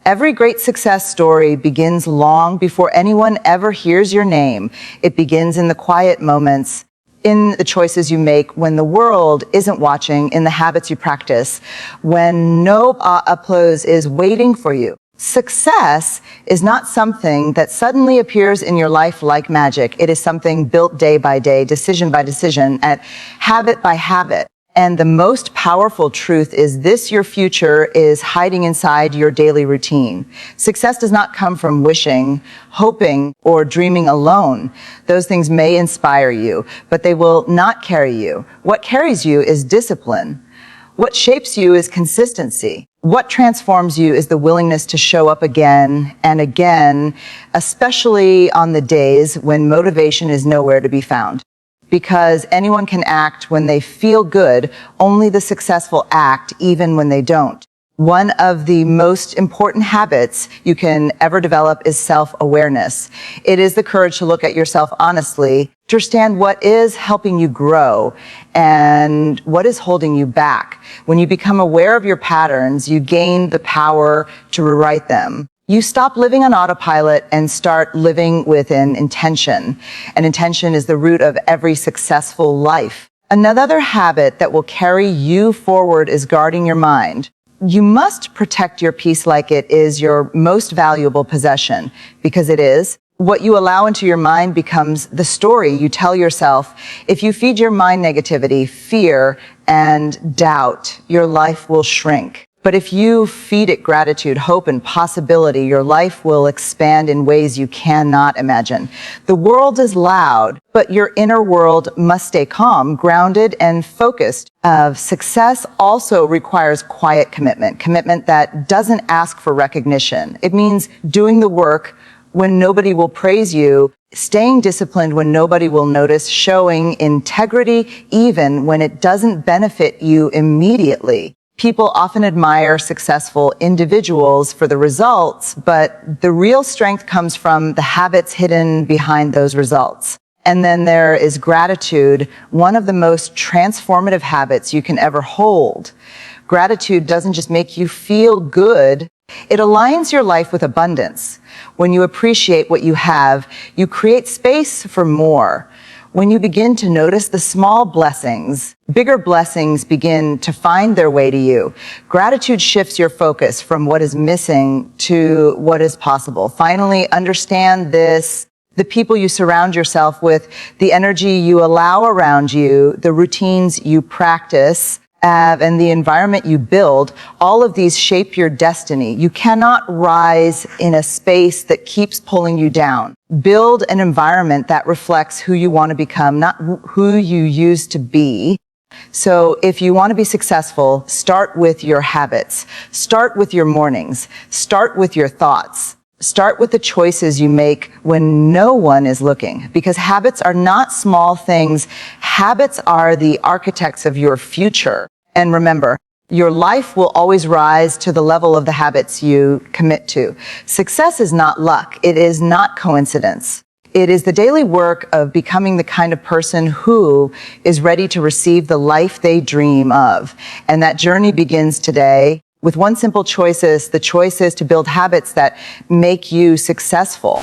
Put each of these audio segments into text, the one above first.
Every great success story begins long before anyone ever hears your name. It begins in the quiet moments, in the choices you make when the world isn't watching, in the habits you practice, when no applause is waiting for you. Success is not something that suddenly appears in your life like magic. It is something built day by day, decision by decision, and habit by habit. And the most powerful truth is this: your future is hiding inside your daily routine. Success does not come from wishing, hoping, or dreaming alone. Those things may inspire you, but they will not carry you. What carries you is discipline. What shapes you is consistency. What transforms you is the willingness to show up again and again, especially on the days when motivation is nowhere to be found. Because anyone can act when they feel good, only the successful act even when they don't. One of the most important habits you can ever develop is self-awareness. It is the courage to look at yourself honestly, to understand what is helping you grow and what is holding you back. When you become aware of your patterns, you gain the power to rewrite them. You stop living on autopilot and start living with an intention. An intention is the root of every successful life. Another habit that will carry you forward is guarding your mind. You must protect your peace like it is your most valuable possession, because it is. What you allow into your mind becomes the story you tell yourself. If you feed your mind negativity, fear, and doubt, your life will shrink. But if you feed it gratitude, hope, and possibility, your life will expand in ways you cannot imagine. The world is loud, but your inner world must stay calm, grounded, and focused. Success also requires quiet commitment that doesn't ask for recognition. It means doing the work when nobody will praise you, staying disciplined when nobody will notice, showing integrity even when it doesn't benefit you immediately. People often admire successful individuals for the results, but the real strength comes from the habits hidden behind those results. And then there is gratitude, one of the most transformative habits you can ever hold. Gratitude doesn't just make you feel good, it aligns your life with abundance. When you appreciate what you have, you create space for more. When you begin to notice the small blessings, bigger blessings begin to find their way to you. Gratitude shifts your focus from what is missing to what is possible. Finally, understand this: the people you surround yourself with, the energy you allow around you, the routines you practice, and the environment you build, all of these shape your destiny. You cannot rise in a space that keeps pulling you down. Build an environment that reflects who you want to become, not who you used to be. So if you want to be successful, start with your habits. Start with your mornings. Start with your thoughts. Start with the choices you make when no one is looking, because habits are not small things. Habits are the architects of your future. And remember, your life will always rise to the level of the habits you commit to. Success is not luck. It is not coincidence. It is the daily work of becoming the kind of person who is ready to receive the life they dream of. And that journey begins today with one simple choice: the choice is to build habits that make you successful.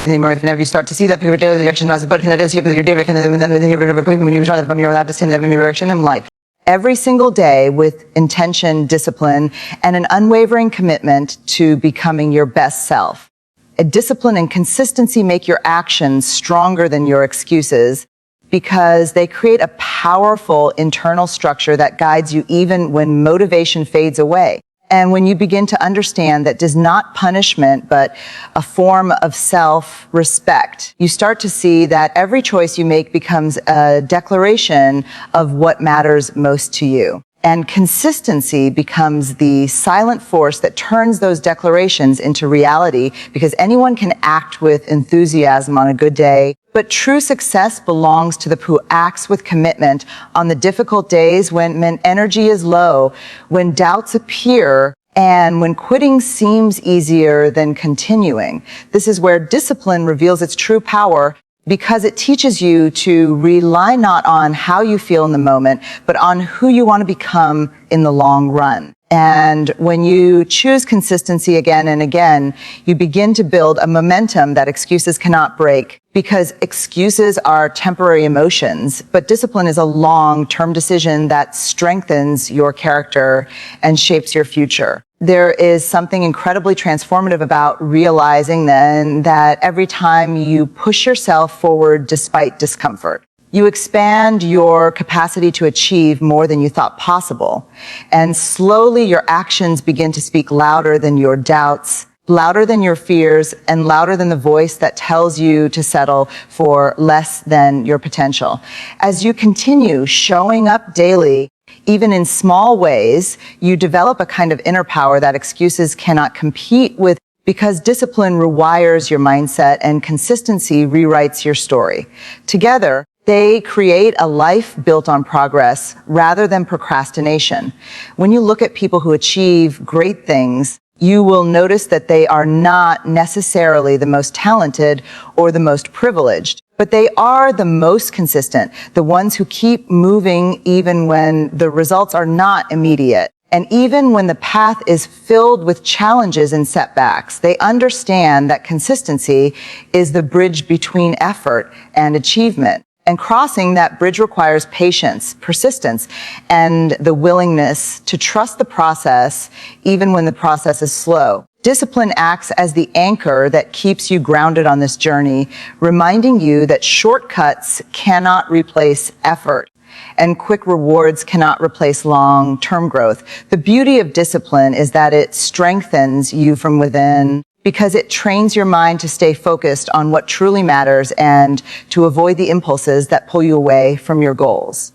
Whenever you start to see that your daily direction as a button that is your direction, and then when you try from your lab to send every direction in life. Every single day with intention, discipline, and an unwavering commitment to becoming your best self. A discipline and consistency make your actions stronger than your excuses, because they create a powerful internal structure that guides you even when motivation fades away. And when you begin to understand that is not punishment, but a form of self-respect, you start to see that every choice you make becomes a declaration of what matters most to you. And consistency becomes the silent force that turns those declarations into reality, because anyone can act with enthusiasm on a good day, But true success belongs to the who acts with commitment on the difficult days when energy is low, when doubts appear, and when quitting seems easier than continuing. This is where discipline reveals its true power, because it teaches you to rely not on how you feel in the moment, but on who you want to become in the long run. And when you choose consistency again and again, you begin to build a momentum that excuses cannot break, because excuses are temporary emotions, but discipline is a long-term decision that strengthens your character and shapes your future. There is something incredibly transformative about realizing then that every time you push yourself forward despite discomfort, you expand your capacity to achieve more than you thought possible. And slowly your actions begin to speak louder than your doubts, louder than your fears, and louder than the voice that tells you to settle for less than your potential. As you continue showing up daily, even in small ways, you develop a kind of inner power that excuses cannot compete with, because discipline rewires your mindset and consistency rewrites your story. Together, they create a life built on progress rather than procrastination. When you look at people who achieve great things, you will notice that they are not necessarily the most talented or the most privileged, but they are the most consistent, the ones who keep moving even when the results are not immediate. And even when the path is filled with challenges and setbacks, they understand that consistency is the bridge between effort and achievement. And crossing that bridge requires patience, persistence, and the willingness to trust the process even when the process is slow. Discipline acts as the anchor that keeps you grounded on this journey, reminding you that shortcuts cannot replace effort, and quick rewards cannot replace long-term growth. The beauty of discipline is that it strengthens you from within, because it trains your mind to stay focused on what truly matters and to avoid the impulses that pull you away from your goals.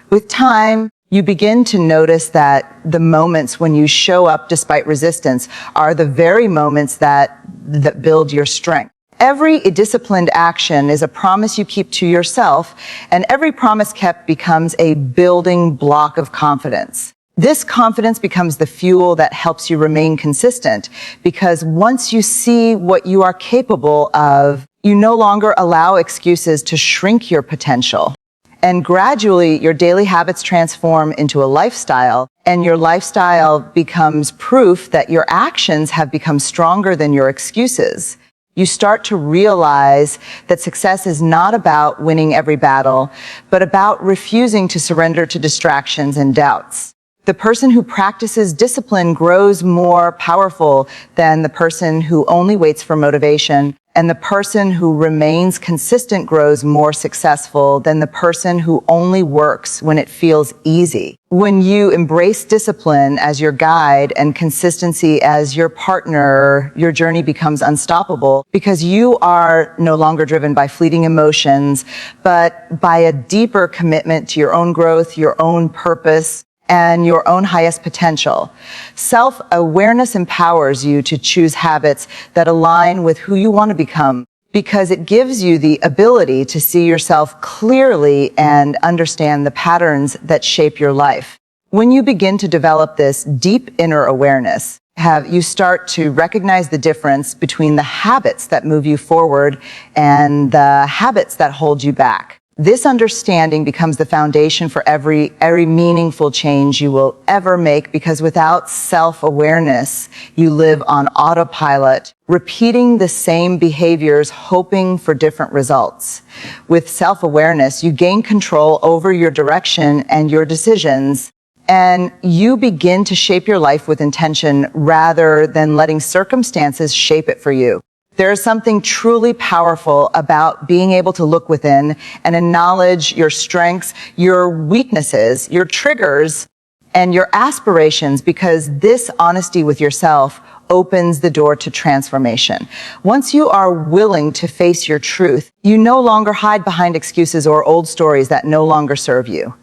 With time, you begin to notice that the moments when you show up despite resistance are the very moments that build your strength. Every disciplined action is a promise you keep to yourself, and every promise kept becomes a building block of confidence. This confidence becomes the fuel that helps you remain consistent, because once you see what you are capable of, you no longer allow excuses to shrink your potential. And gradually, your daily habits transform into a lifestyle, and your lifestyle becomes proof that your actions have become stronger than your excuses. You start to realize that success is not about winning every battle, but about refusing to surrender to distractions and doubts. The person who practices discipline grows more powerful than the person who only waits for motivation, and the person who remains consistent grows more successful than the person who only works when it feels easy. When you embrace discipline as your guide and consistency as your partner, your journey becomes unstoppable, because you are no longer driven by fleeting emotions, but by a deeper commitment to your own growth, your own purpose, and your own highest potential. Self-awareness empowers you to choose habits that align with who you want to become, because it gives you the ability to see yourself clearly and understand the patterns that shape your life. When you begin to develop this deep inner awareness, you start to recognize the difference between the habits that move you forward and the habits that hold you back. This understanding becomes the foundation for every meaningful change you will ever make, because without self-awareness, you live on autopilot, repeating the same behaviors, hoping for different results. With self-awareness, you gain control over your direction and your decisions, and you begin to shape your life with intention rather than letting circumstances shape it for you. There is something truly powerful about being able to look within and acknowledge your strengths, your weaknesses, your triggers, and your aspirations, because this honesty with yourself opens the door to transformation. Once you are willing to face your truth, you no longer hide behind excuses or old stories that no longer serve you.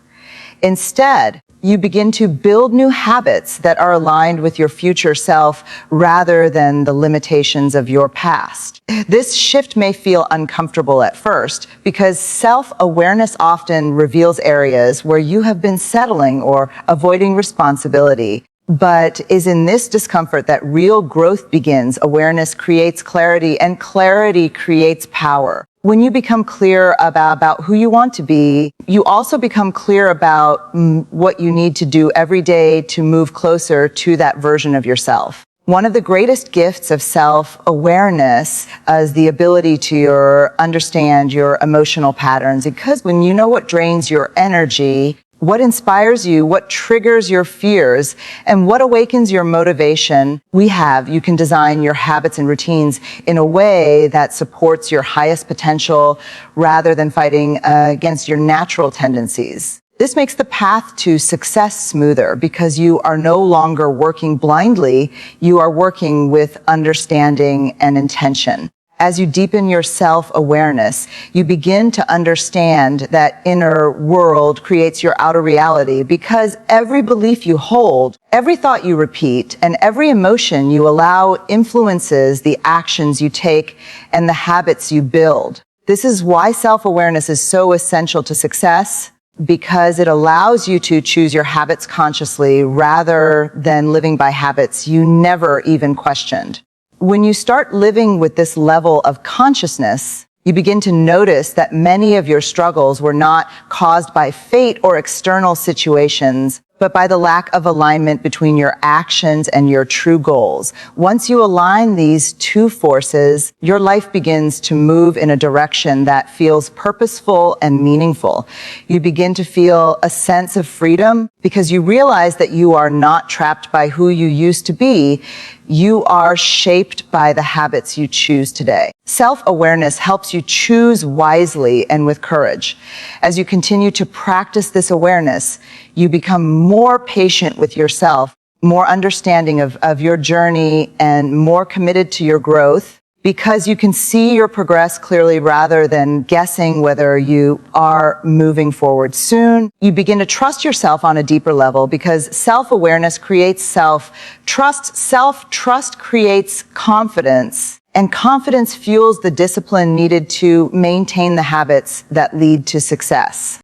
Instead, You begin to build new habits that are aligned with your future self rather than the limitations of your past. This shift may feel uncomfortable at first because self-awareness often reveals areas where you have been settling or avoiding responsibility. But is in this discomfort that real growth begins. Awareness creates clarity, and clarity creates power. When you become clear about who you want to be, you also become clear about what you need to do every day to move closer to that version of yourself. One of the greatest gifts of self-awareness is the ability to understand your emotional patterns, because when you know what drains your energy, what inspires you, what triggers your fears, and what awakens your motivation, you can design your habits and routines in a way that supports your highest potential rather than fighting against your natural tendencies. This makes the path to success smoother because you are no longer working blindly, you are working with understanding and intention. As you deepen your self-awareness, you begin to understand that inner world creates your outer reality, because every belief you hold, every thought you repeat, and every emotion you allow influences the actions you take and the habits you build. This is why self-awareness is so essential to success, because it allows you to choose your habits consciously rather than living by habits you never even questioned. When you start living with this level of consciousness, you begin to notice that many of your struggles were not caused by fate or external situations, but by the lack of alignment between your actions and your true goals. Once you align these two forces, your life begins to move in a direction that feels purposeful and meaningful. You begin to feel a sense of freedom because you realize that you are not trapped by who you used to be. You are shaped by the habits you choose today. Self-awareness helps you choose wisely and with courage. As you continue to practice this awareness, you become more patient with yourself, more understanding of your journey, and more committed to your growth, because you can see your progress clearly rather than guessing whether you are moving forward soon. You begin to trust yourself on a deeper level because self-awareness creates self-trust. Self-trust creates confidence, and confidence fuels the discipline needed to maintain the habits that lead to success.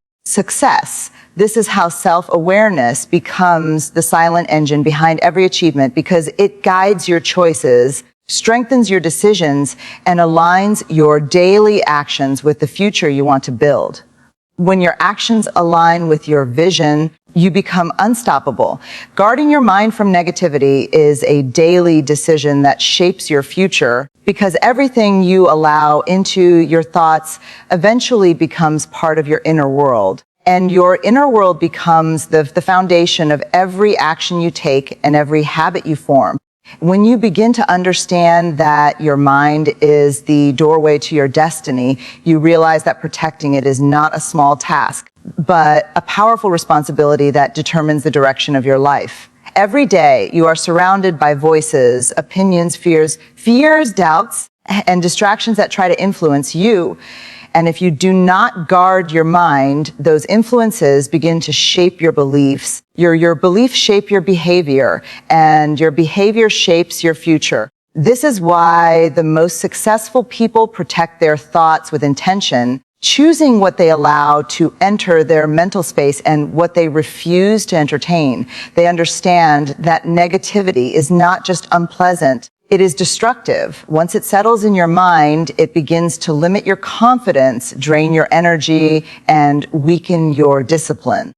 This is how self-awareness becomes the silent engine behind every achievement, because it guides your choices, strengthens your decisions, and aligns your daily actions with the future you want to build. When your actions align with your vision, you become unstoppable. Guarding your mind from negativity is a daily decision that shapes your future, because everything you allow into your thoughts eventually becomes part of your inner world. And your inner world becomes the foundation of every action you take and every habit you form. When you begin to understand that your mind is the doorway to your destiny, you realize that protecting it is not a small task, but a powerful responsibility that determines the direction of your life. Every day, you are surrounded by voices, opinions, fears, doubts, and distractions that try to influence you. And if you do not guard your mind, those influences begin to shape your beliefs. Your beliefs shape your behavior, and your behavior shapes your future. This is why the most successful people protect their thoughts with intention, choosing what they allow to enter their mental space and what they refuse to entertain. They understand that negativity is not just unpleasant, it is destructive. Once it settles in your mind, it begins to limit your confidence, drain your energy, and weaken your discipline.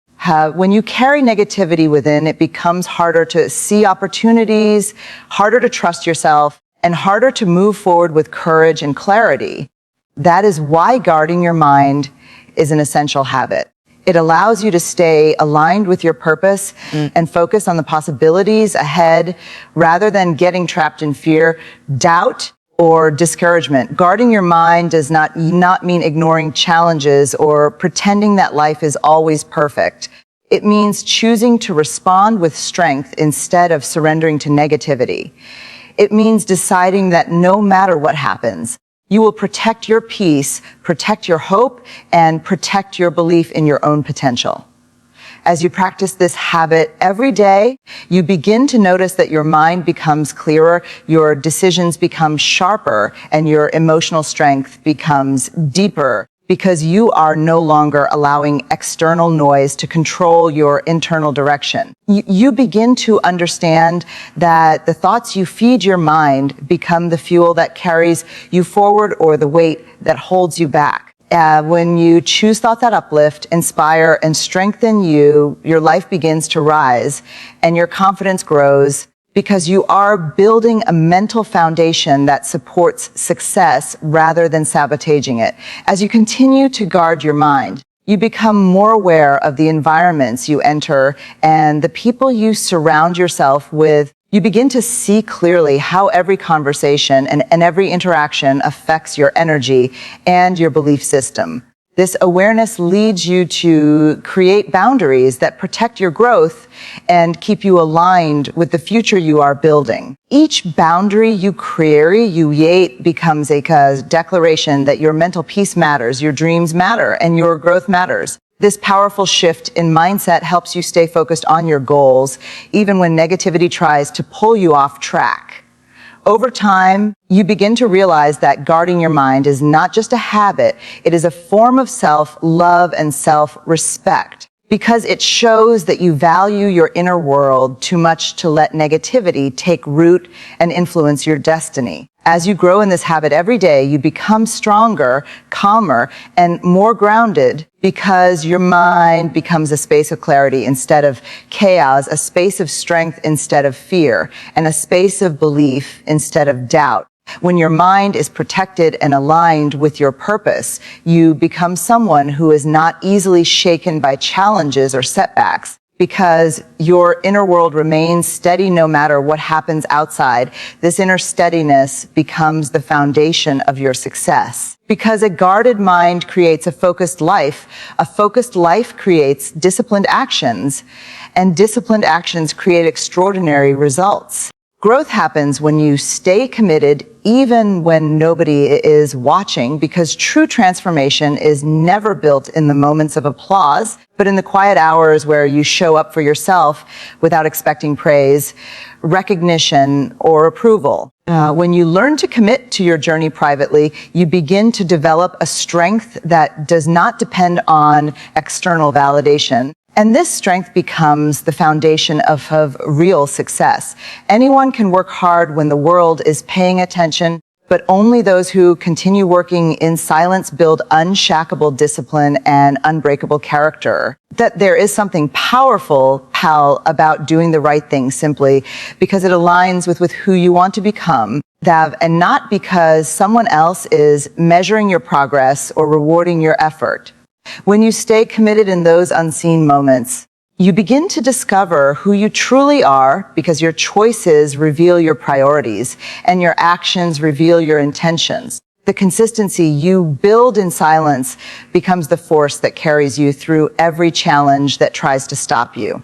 When you carry negativity within, it becomes harder to see opportunities, harder to trust yourself, and harder to move forward with courage and clarity. That is why guarding your mind is an essential habit. It allows you to stay aligned with your purpose and focus on the possibilities ahead rather than getting trapped in fear, doubt, or discouragement. Guarding your mind does not mean ignoring challenges or pretending that life is always perfect. It means choosing to respond with strength instead of surrendering to negativity. It means deciding that no matter what happens, you will protect your peace, protect your hope, and protect your belief in your own potential. As you practice this habit every day, you begin to notice that your mind becomes clearer, your decisions become sharper, and your emotional strength becomes deeper, because you are no longer allowing external noise to control your internal direction. You begin to understand that the thoughts you feed your mind become the fuel that carries you forward or the weight that holds you back. When you choose thoughts that uplift, inspire, and strengthen you, your life begins to rise and your confidence grows, because you are building a mental foundation that supports success rather than sabotaging it. As you continue to guard your mind, you become more aware of the environments you enter and the people you surround yourself with. You begin to see clearly how every conversation and every interaction affects your energy and your belief system. This awareness leads you to create boundaries that protect your growth and keep you aligned with the future you are building. Each boundary you create becomes a declaration that your mental peace matters, your dreams matter, and your growth matters. This powerful shift in mindset helps you stay focused on your goals, even when negativity tries to pull you off track. Over time, you begin to realize that guarding your mind is not just a habit, it is a form of self-love and self-respect, because it shows that you value your inner world too much to let negativity take root and influence your destiny. As you grow in this habit every day, you become stronger, calmer, and more grounded, because your mind becomes a space of clarity instead of chaos, a space of strength instead of fear, and a space of belief instead of doubt. When your mind is protected and aligned with your purpose, you become someone who is not easily shaken by challenges or setbacks, because your inner world remains steady no matter what happens outside. This inner steadiness becomes the foundation of your success. Because a guarded mind creates a focused life creates disciplined actions, and disciplined actions create extraordinary results. Growth happens when you stay committed even when nobody is watching, because true transformation is never built in the moments of applause, but in the quiet hours where you show up for yourself without expecting praise, recognition, or approval. When you learn to commit to your journey privately, you begin to develop a strength that does not depend on external validation. And this strength becomes the foundation of real success. Anyone can work hard when the world is paying attention, but only those who continue working in silence build unshackable discipline and unbreakable character. That there is something powerful, about doing the right thing simply because it aligns with who you want to become, and not because someone else is measuring your progress or rewarding your effort. When you stay committed in those unseen moments, you begin to discover who you truly are, because your choices reveal your priorities and your actions reveal your intentions. The consistency you build in silence becomes the force that carries you through every challenge that tries to stop you.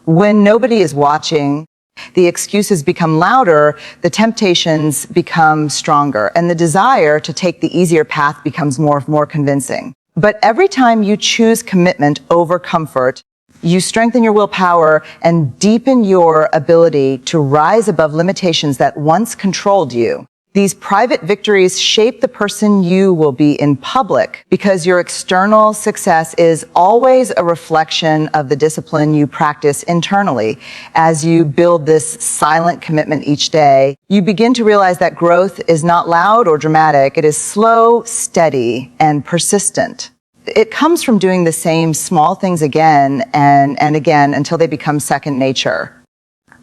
When nobody is watching, the excuses become louder, the temptations become stronger, and the desire to take the easier path becomes more convincing. But every time you choose commitment over comfort, you strengthen your willpower and deepen your ability to rise above limitations that once controlled you. These private victories shape the person you will be in public, because your external success is always a reflection of the discipline you practice internally. As you build this silent commitment each day, you begin to realize that growth is not loud or dramatic. It is slow, steady, and persistent. It comes from doing the same small things again and again until they become second nature.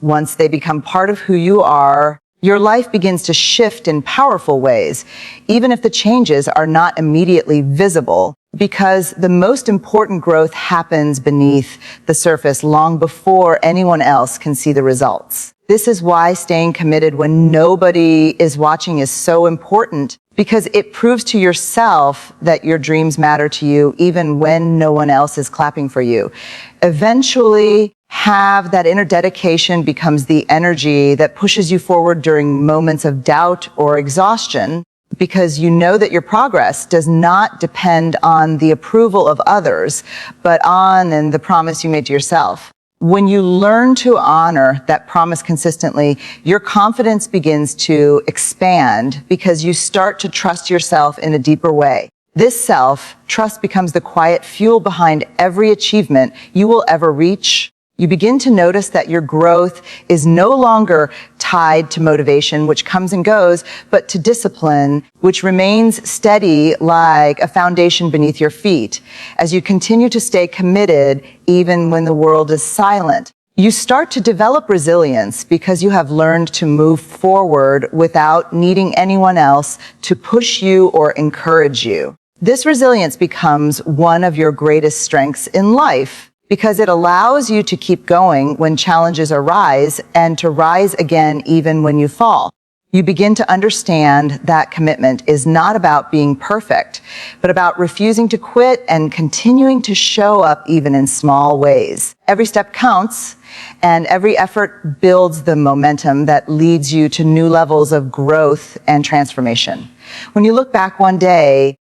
Once they become part of who you are, your life begins to shift in powerful ways, even if the changes are not immediately visible, because the most important growth happens beneath the surface long before anyone else can see the results. This is why staying committed when nobody is watching is so important, because it proves to yourself that your dreams matter to you even when no one else is clapping for you. Eventually, have that inner dedication becomes the energy that pushes you forward during moments of doubt or exhaustion, because you know that your progress does not depend on the approval of others, but on and the promise you made to yourself. When you learn to honor that promise consistently, your confidence begins to expand because you start to trust yourself in a deeper way. This self-trust becomes the quiet fuel behind every achievement you will ever reach. You begin to notice that your growth is no longer tied to motivation, which comes and goes, but to discipline, which remains steady like a foundation beneath your feet. As you continue to stay committed, even when the world is silent, you start to develop resilience because you have learned to move forward without needing anyone else to push you or encourage you. This resilience becomes one of your greatest strengths in life, because it allows you to keep going when challenges arise and to rise again even when you fall. You begin to understand that commitment is not about being perfect, but about refusing to quit and continuing to show up even in small ways. Every step counts, and every effort builds the momentum that leads you to new levels of growth and transformation. When you look back one day,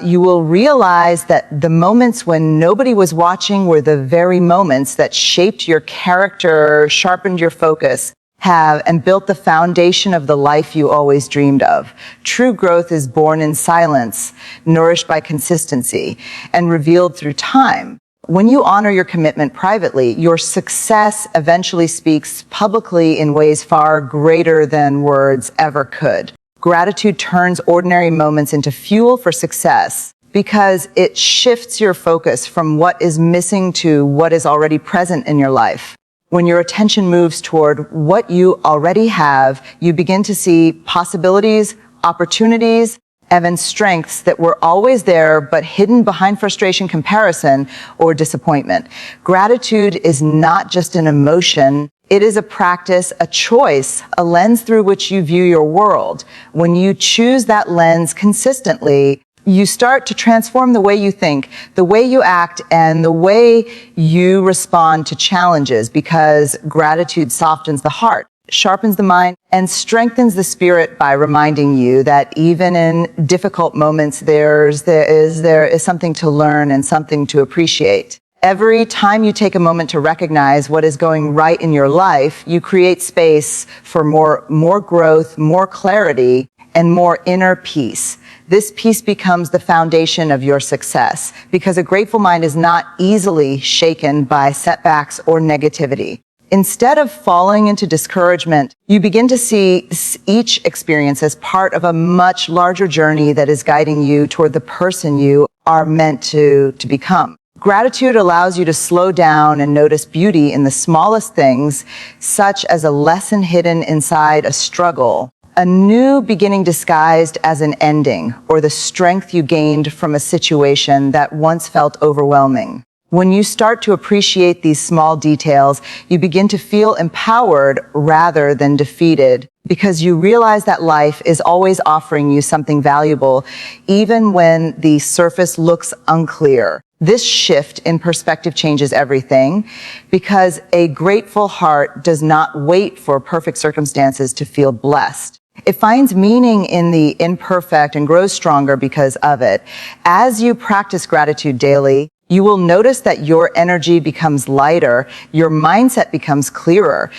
you will realize that the moments when nobody was watching were the very moments that shaped your character, sharpened your focus, and built the foundation of the life you always dreamed of. True growth is born in silence, nourished by consistency, and revealed through time. When you honor your commitment privately, your success eventually speaks publicly in ways far greater than words ever could. Gratitude turns ordinary moments into fuel for success because it shifts your focus from what is missing to what is already present in your life. When your attention moves toward what you already have, you begin to see possibilities, opportunities, even strengths that were always there but hidden behind frustration, comparison, or disappointment. Gratitude is not just an emotion. It is a practice, a choice, a lens through which you view your world. When you choose that lens consistently, you start to transform the way you think, the way you act, and the way you respond to challenges, because gratitude softens the heart, sharpens the mind, and strengthens the spirit by reminding you that even in difficult moments, there is something to learn and something to appreciate. Every time you take a moment to recognize what is going right in your life, you create space for more growth, more clarity, and more inner peace. This peace becomes the foundation of your success, because a grateful mind is not easily shaken by setbacks or negativity. Instead of falling into discouragement, you begin to see each experience as part of a much larger journey that is guiding you toward the person you are meant to become. Gratitude allows you to slow down and notice beauty in the smallest things, such as a lesson hidden inside a struggle, a new beginning disguised as an ending, or the strength you gained from a situation that once felt overwhelming. When you start to appreciate these small details, you begin to feel empowered rather than defeated, because you realize that life is always offering you something valuable, even when the surface looks unclear. This shift in perspective changes everything, because a grateful heart does not wait for perfect circumstances to feel blessed. It finds meaning in the imperfect and grows stronger because of it. As you practice gratitude daily, you will notice that your energy becomes lighter, your mindset becomes clearer,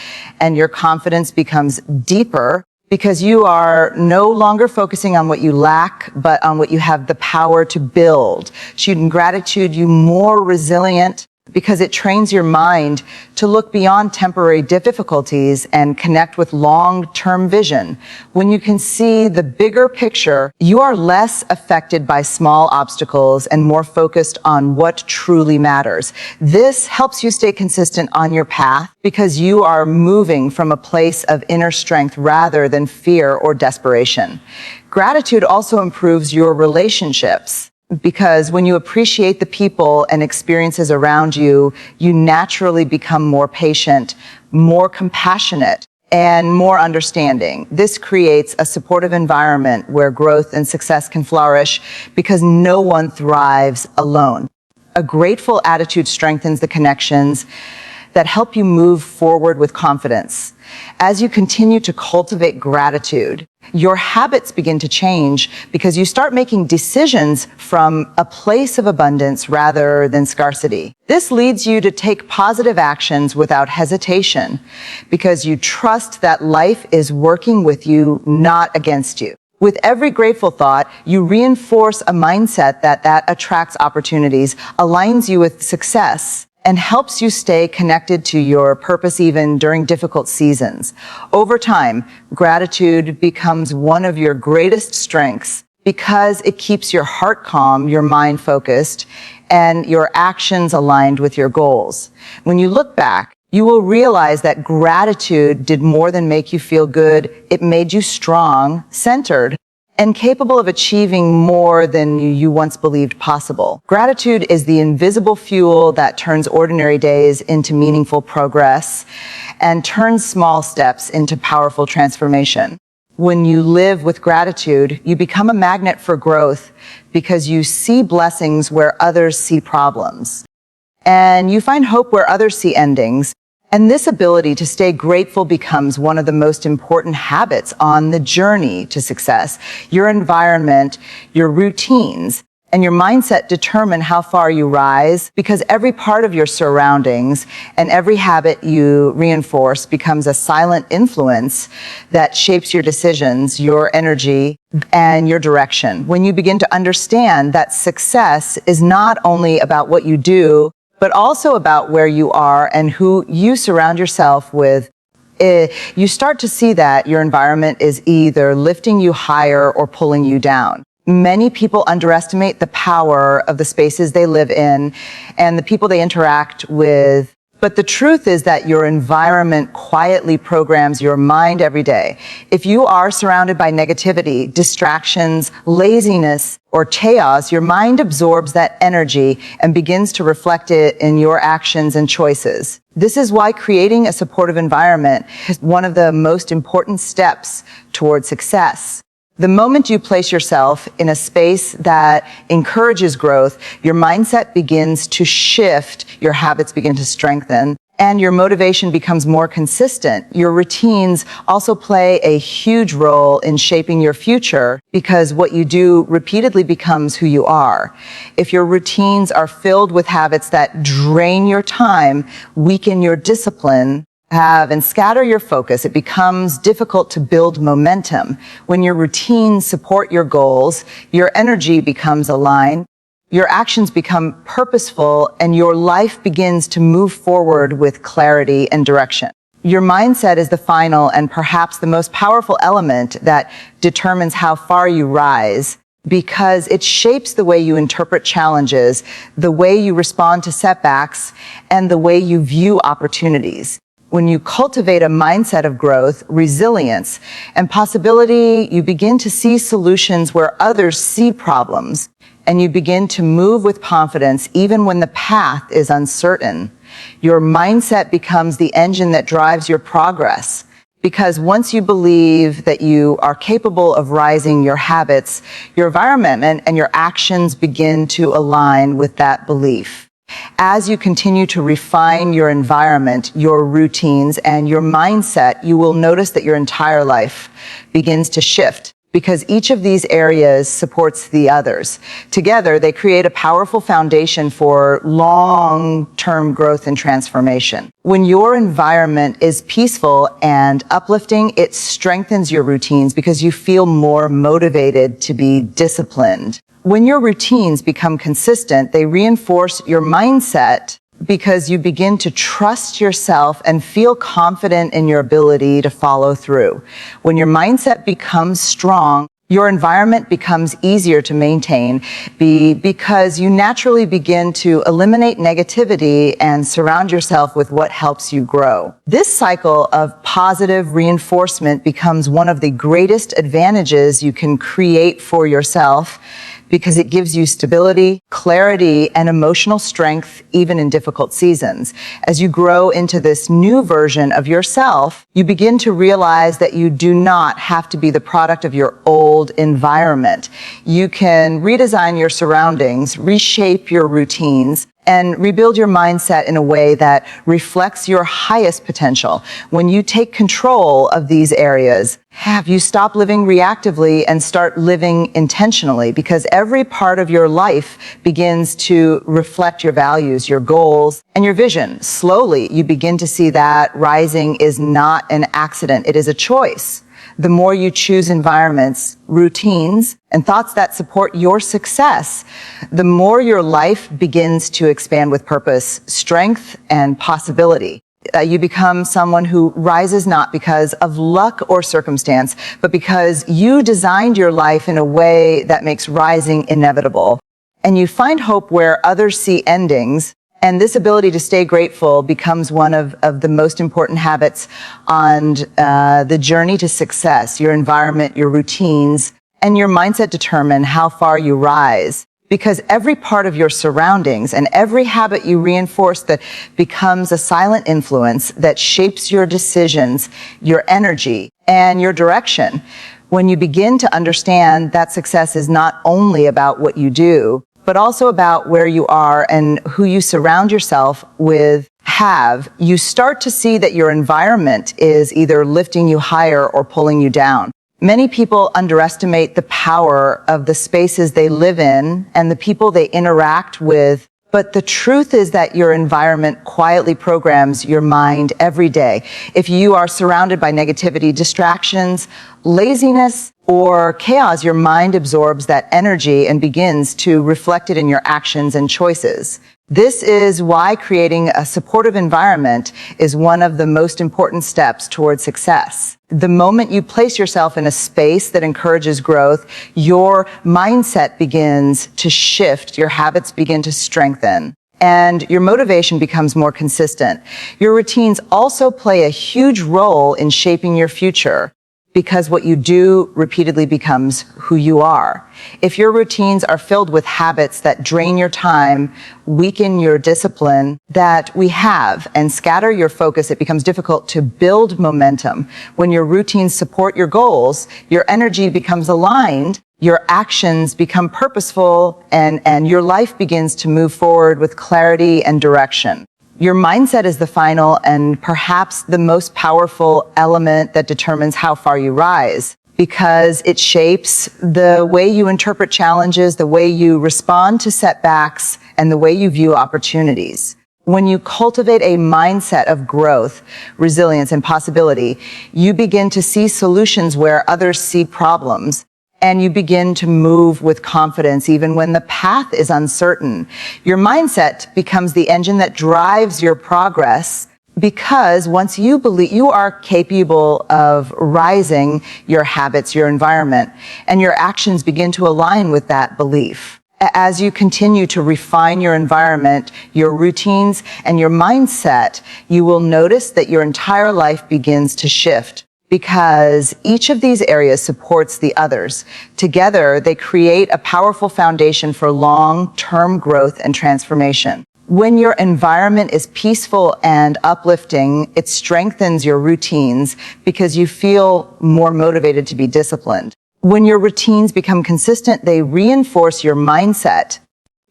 and your confidence becomes deeper, because you are no longer focusing on what you lack, but on what you have the power to build. In gratitude, you're more resilient, because it trains your mind to look beyond temporary difficulties and connect with long-term vision. When you can see the bigger picture, you are less affected by small obstacles and more focused on what truly matters. This helps you stay consistent on your path, because you are moving from a place of inner strength rather than fear or desperation. Gratitude also improves your relationships, because when you appreciate the people and experiences around you, you naturally become more patient, more compassionate, and more understanding. This creates a supportive environment where growth and success can flourish, because no one thrives alone. A grateful attitude strengthens the connections that help you move forward with confidence. As you continue to cultivate gratitude, your habits begin to change because you start making decisions from a place of abundance rather than scarcity. This leads you to take positive actions without hesitation because you trust that life is working with you, not against you. With every grateful thought, you reinforce a mindset that attracts opportunities, aligns you with success, and helps you stay connected to your purpose even during difficult seasons. Over time, gratitude becomes one of your greatest strengths because it keeps your heart calm, your mind focused, and your actions aligned with your goals. When you look back, you will realize that gratitude did more than make you feel good. It made you strong, centered, and capable of achieving more than you once believed possible. Gratitude is the invisible fuel that turns ordinary days into meaningful progress and turns small steps into powerful transformation. When you live with gratitude, you become a magnet for growth because you see blessings where others see problems. And you find hope where others see endings. And this ability to stay grateful becomes one of the most important habits on the journey to success. Your environment, your routines, and your mindset determine how far you rise because every part of your surroundings and every habit you reinforce becomes a silent influence that shapes your decisions, your energy, and your direction. When you begin to understand that success is not only about what you do, but also about where you are and who you surround yourself with, you start to see that your environment is either lifting you higher or pulling you down. Many people underestimate the power of the spaces they live in and the people they interact with. But the truth is that your environment quietly programs your mind every day. If you are surrounded by negativity, distractions, laziness, or chaos, your mind absorbs that energy and begins to reflect it in your actions and choices. This is why creating a supportive environment is one of the most important steps toward success. The moment you place yourself in a space that encourages growth, your mindset begins to shift, your habits begin to strengthen, and your motivation becomes more consistent. Your routines also play a huge role in shaping your future because what you do repeatedly becomes who you are. If your routines are filled with habits that drain your time, weaken your discipline, and scatter your focus, it becomes difficult to build momentum. When your routines support your goals, your energy becomes aligned, your actions become purposeful, and your life begins to move forward with clarity and direction. Your mindset is the final and perhaps the most powerful element that determines how far you rise, because it shapes the way you interpret challenges, the way you respond to setbacks, and the way you view opportunities. When you cultivate a mindset of growth, resilience, and possibility, you begin to see solutions where others see problems, and you begin to move with confidence even when the path is uncertain. Your mindset becomes the engine that drives your progress, because once you believe that you are capable of rising, your habits, your environment, and your actions begin to align with that belief. As you continue to refine your environment, your routines, and your mindset, you will notice that your entire life begins to shift because each of these areas supports the others. Together, they create a powerful foundation for long-term growth and transformation. When your environment is peaceful and uplifting, it strengthens your routines because you feel more motivated to be disciplined. When your routines become consistent, they reinforce your mindset because you begin to trust yourself and feel confident in your ability to follow through. When your mindset becomes strong, your environment becomes easier to maintain because you naturally begin to eliminate negativity and surround yourself with what helps you grow. This cycle of positive reinforcement becomes one of the greatest advantages you can create for yourself because it gives you stability, clarity, and emotional strength even in difficult seasons. As you grow into this new version of yourself, you begin to realize that you do not have to be the product of your old environment. You can redesign your surroundings, reshape your routines, and rebuild your mindset in a way that reflects your highest potential. When you take control of these areas, you stop living reactively and start living intentionally, because every part of your life begins to reflect your values, your goals, and your vision. Slowly, you begin to see that rising is not an accident. It is a choice. The more you choose environments, routines, and thoughts that support your success, the more your life begins to expand with purpose, strength, and possibility. You become someone who rises not because of luck or circumstance, but because you designed your life in a way that makes rising inevitable. And you find hope where others see endings. And this ability to stay grateful becomes one of the most important habits on the journey to success. Your environment, your routines, and your mindset determine how far you rise. Because every part of your surroundings and every habit you reinforce that becomes a silent influence that shapes your decisions, your energy, and your direction. When you begin to understand that success is not only about what you do, but also about where you are and who you surround yourself with, you start to see that your environment is either lifting you higher or pulling you down. Many people underestimate the power of the spaces they live in and the people they interact with. But the truth is that your environment quietly programs your mind every day. If you are surrounded by negativity, distractions, laziness, or chaos, your mind absorbs that energy and begins to reflect it in your actions and choices. This is why creating a supportive environment is one of the most important steps towards success. The moment you place yourself in a space that encourages growth, your mindset begins to shift, your habits begin to strengthen, and your motivation becomes more consistent. Your routines also play a huge role in shaping your future, because what you do repeatedly becomes who you are. If your routines are filled with habits that drain your time, weaken your discipline that we have, and scatter your focus, it becomes difficult to build momentum. When your routines support your goals, your energy becomes aligned, your actions become purposeful, and your life begins to move forward with clarity and direction. Your mindset is the final and perhaps the most powerful element that determines how far you rise, because it shapes the way you interpret challenges, the way you respond to setbacks, and the way you view opportunities. When you cultivate a mindset of growth, resilience, and possibility, you begin to see solutions where others see problems. And you begin to move with confidence even when the path is uncertain. Your mindset becomes the engine that drives your progress, because once you believe you are capable of rising, your habits, your environment, and your actions begin to align with that belief. As you continue to refine your environment, your routines, and your mindset, you will notice that your entire life begins to shift, because each of these areas supports the others. Together, they create a powerful foundation for long-term growth and transformation. When your environment is peaceful and uplifting, it strengthens your routines because you feel more motivated to be disciplined. When your routines become consistent, they reinforce your mindset,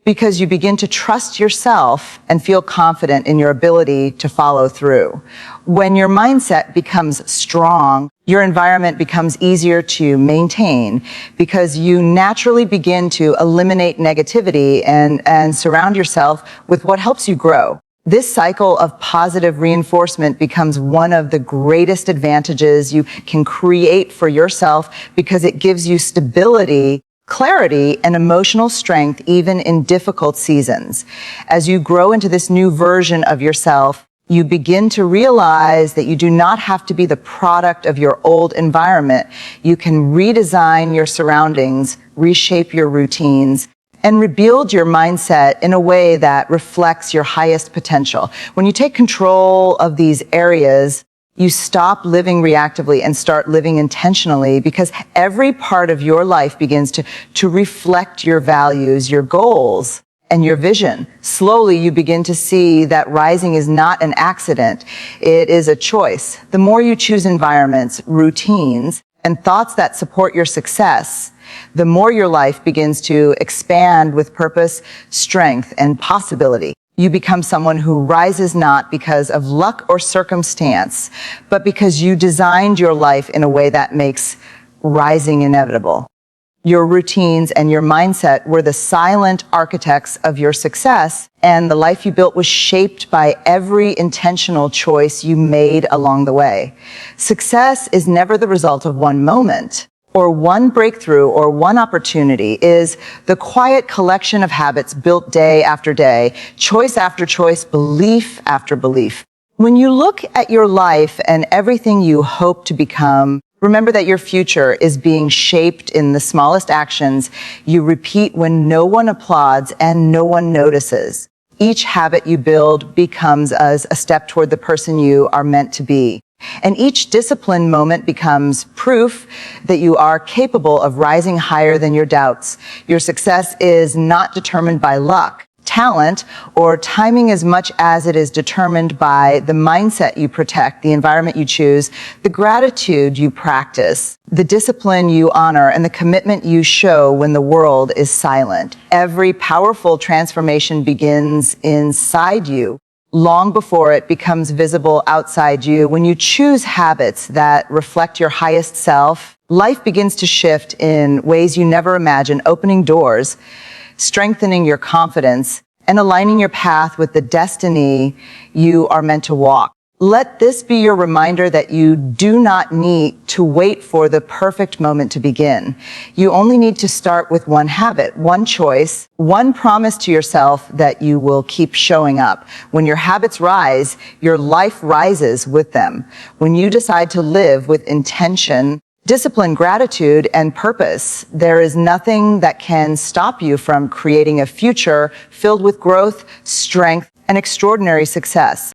because you begin to trust yourself and feel confident in your ability to follow through. When your mindset becomes strong, your environment becomes easier to maintain, because you naturally begin to eliminate negativity and surround yourself with what helps you grow. This cycle of positive reinforcement becomes one of the greatest advantages you can create for yourself, because it gives you stability, clarity, and emotional strength even in difficult seasons. As you grow into this new version of yourself, you begin to realize that you do not have to be the product of your old environment. You can redesign your surroundings, reshape your routines, and rebuild your mindset in a way that reflects your highest potential. When you take control of these areas, you stop living reactively and start living intentionally, because every part of your life begins to reflect your values, your goals, and your vision. Slowly, you begin to see that rising is not an accident. It is a choice. The more you choose environments, routines, and thoughts that support your success, the more your life begins to expand with purpose, strength, and possibility. You become someone who rises not because of luck or circumstance, but because you designed your life in a way that makes rising inevitable. Your routines and your mindset were the silent architects of your success, and the life you built was shaped by every intentional choice you made along the way. Success is never the result of one moment, or one breakthrough, or one opportunity. It is the quiet collection of habits built day after day, choice after choice, belief after belief. When you look at your life and everything you hope to become, remember that your future is being shaped in the smallest actions you repeat when no one applauds and no one notices. Each habit you build becomes as a step toward the person you are meant to be. And each discipline moment becomes proof that you are capable of rising higher than your doubts. Your success is not determined by luck, talent, or timing as much as it is determined by the mindset you protect, the environment you choose, the gratitude you practice, the discipline you honor, and the commitment you show when the world is silent. Every powerful transformation begins inside you, long before it becomes visible outside you. When you choose habits that reflect your highest self, life begins to shift in ways you never imagined, opening doors, strengthening your confidence, and aligning your path with the destiny you are meant to walk. Let this be your reminder that you do not need to wait for the perfect moment to begin. You only need to start with one habit, one choice, one promise to yourself that you will keep showing up. When your habits rise, your life rises with them. When you decide to live with intention, discipline, gratitude, and purpose, there is nothing that can stop you from creating a future filled with growth, strength, and extraordinary success.